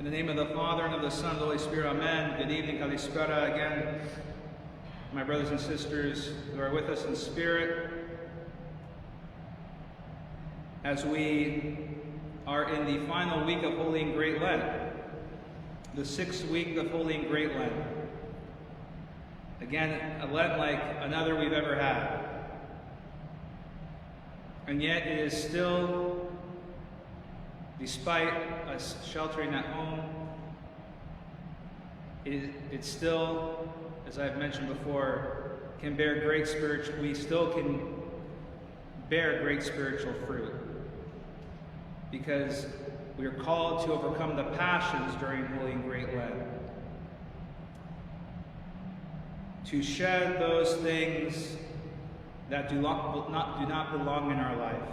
In the name of the Father, and of the Son, and of the Holy Spirit, amen. Good evening, Kalispera again. My brothers and sisters who are with us in spirit, as we are in the final week of Holy and Great Lent, the 6th week of Holy and Great Lent. Again, a Lent like another we've ever had. And yet it is still, despite us sheltering at home, it still, as I've mentioned before, can bear great spiritual, we still can bear great spiritual fruit. Because we are called to overcome the passions during Holy and Great Lent. To shed those things that do not belong in our life,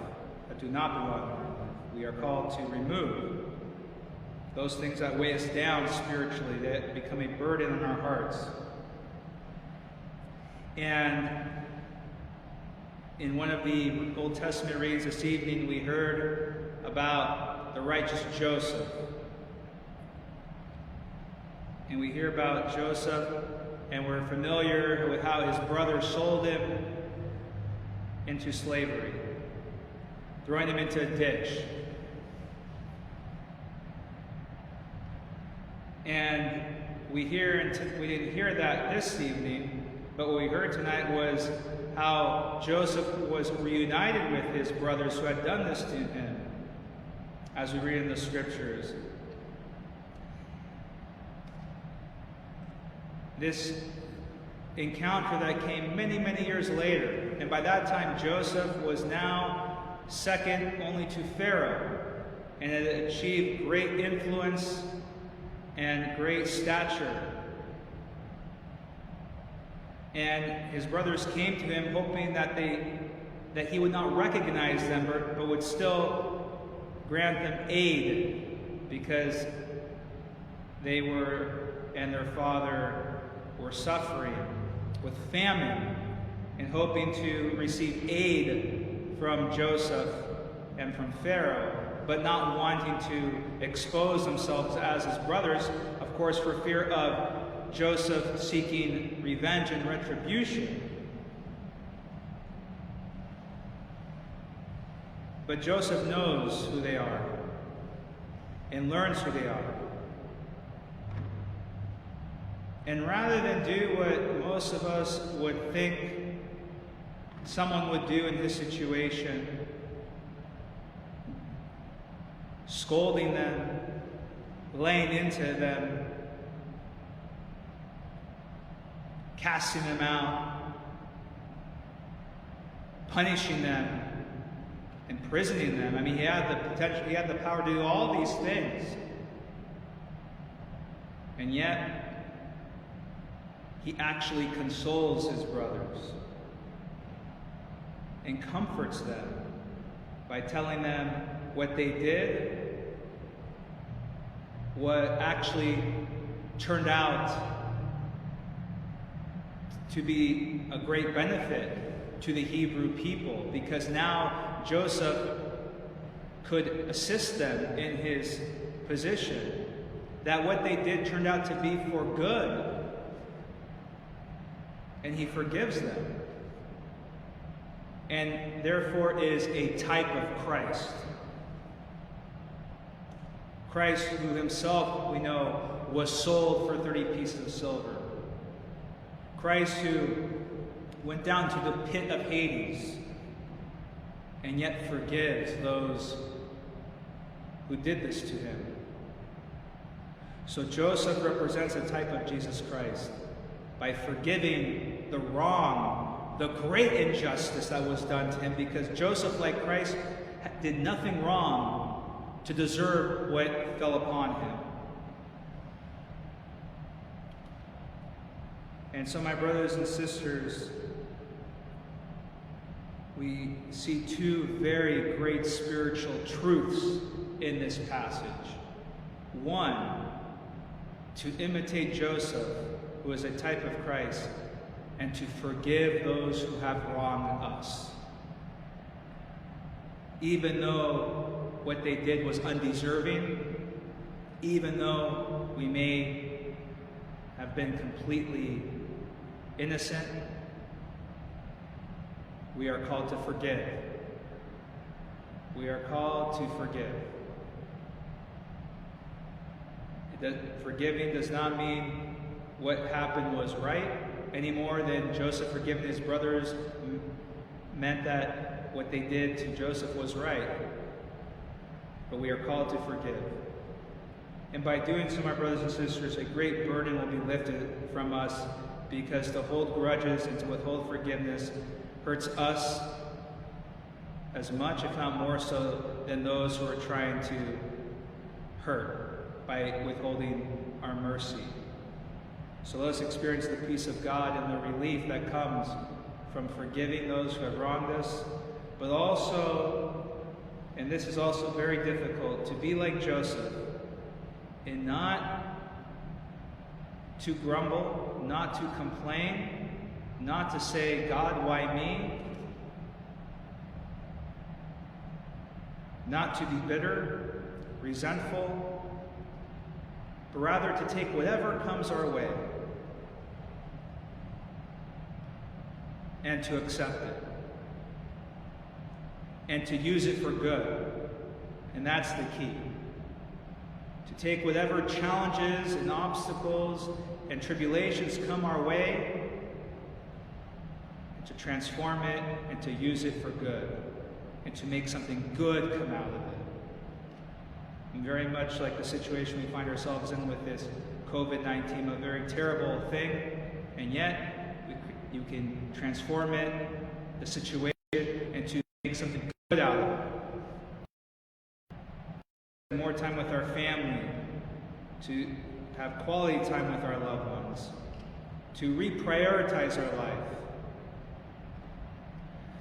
that do not belong in our life. We are called to remove those things that weigh us down spiritually, that become a burden on our hearts. And in one of the Old Testament readings this evening, we heard about the righteous Joseph. And we hear about Joseph, and we're familiar with how his brothers sold him into slavery, throwing him into a ditch. And we didn't hear that this evening, but what we heard tonight was how Joseph was reunited with his brothers who had done this to him, as we read in the scriptures. This encounter that came many, many years later, and by that time Joseph was now second only to Pharaoh, and had achieved great influence and great stature. And his brothers came to him hoping that he would not recognize them, but would still grant them aid, because they were and their father were suffering with famine and hoping to receive aid from Joseph and from Pharaoh, but not wanting to expose themselves as his brothers, of course, for fear of Joseph seeking revenge and retribution. But Joseph knows who they are and learns who they are. And rather than do what most of us would think someone would do in this situation, scolding them, laying into them, casting them out, punishing them, imprisoning them. I mean, he had the potential, he had the power to do all these things. And yet, he actually consoles his brothers and comforts them by telling them what they did, what actually turned out to be a great benefit to the Hebrew people, because now Joseph could assist them in his position, that what they did turned out to be for good, and he forgives them, and therefore is a type of Christ. Christ, who himself, we know, was sold for 30 pieces of silver. Christ, who went down to the pit of Hades and yet forgives those who did this to him. So Joseph represents a type of Jesus Christ by forgiving the wrong, the great injustice that was done to him, because Joseph, like Christ, did nothing wrong to deserve what fell upon him. And so, my brothers and sisters, we see two very great spiritual truths in this passage. One, to imitate Joseph, who is a type of Christ, and to forgive those who have wronged us. Even though what they did was undeserving, even though we may have been completely innocent, we are called to forgive. We are called to forgive. Forgiving does not mean what happened was right, any more than Joseph forgiving his brothers meant that what they did to Joseph was right. But we are called to forgive. And by doing so, my brothers and sisters, a great burden will be lifted from us, because to hold grudges and to withhold forgiveness hurts us as much, if not more so, than those who are trying to hurt by withholding our mercy. So let us experience the peace of God and the relief that comes from forgiving those who have wronged us, but also, and this is also very difficult, to be like Joseph and not to grumble, not to complain, not to say, God, why me? Not to be bitter, resentful, but rather to take whatever comes our way and to accept it and to use it for good. And that's the key. To take whatever challenges and obstacles and tribulations come our way and to transform it and to use it for good and to make something good come out of it. And very much like the situation we find ourselves in with this COVID-19, a very terrible thing, and yet you can transform it, the situation, and to make something good out of it. More time with our family, to have quality time with our loved ones, to reprioritize our life.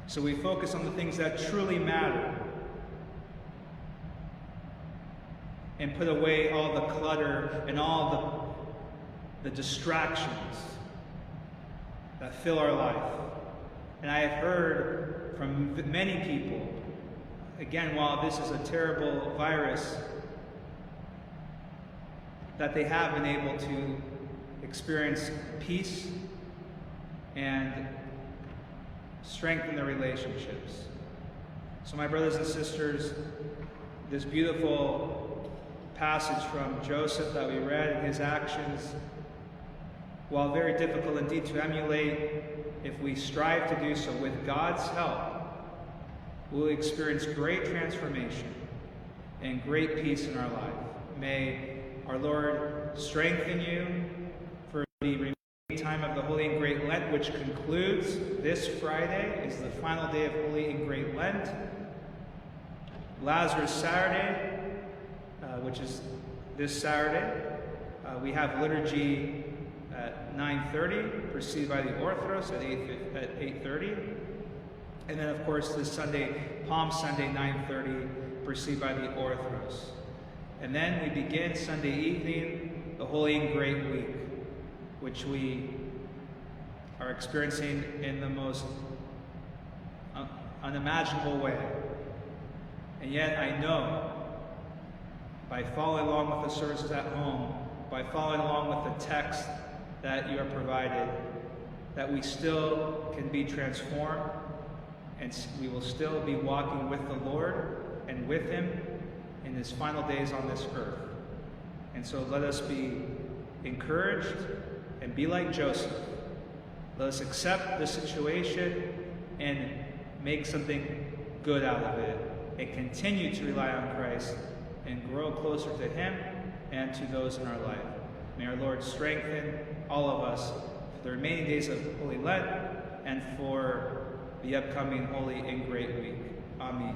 So we focus on the things that truly matter and put away all the clutter and all the distractions that fill our life. And I have heard from many people, again, while this is a terrible virus, that they have been able to experience peace and strengthen their relationships. So my brothers and sisters, this beautiful passage from Joseph that we read and his actions, while very difficult indeed to emulate, if we strive to do so with God's help, we'll experience great transformation and great peace in our life. May our Lord strengthen you for the remaining time of the Holy and Great Lent, which concludes this Friday, is the final day of Holy and Great Lent. Lazarus Saturday, which is this Saturday, we have liturgy at 9:30, preceded by the Orthodox at 8:30. And then, of course, this Sunday, Palm Sunday, 9:30, preceded by the Orthodox. And then we begin Sunday evening, the Holy and Great Week, which we are experiencing in the most unimaginable way. And yet I know, by following along with the services at home, by following along with the text that you are provided, that we still can be transformed, and we will still be walking with the Lord and with Him in His final days on this earth. And so let us be encouraged and be like Joseph. Let us accept the situation and make something good out of it, and continue to rely on Christ and grow closer to Him and to those in our life. May our Lord strengthen all of us for the remaining days of Holy Lent and for the upcoming Holy and Great Week. Amen.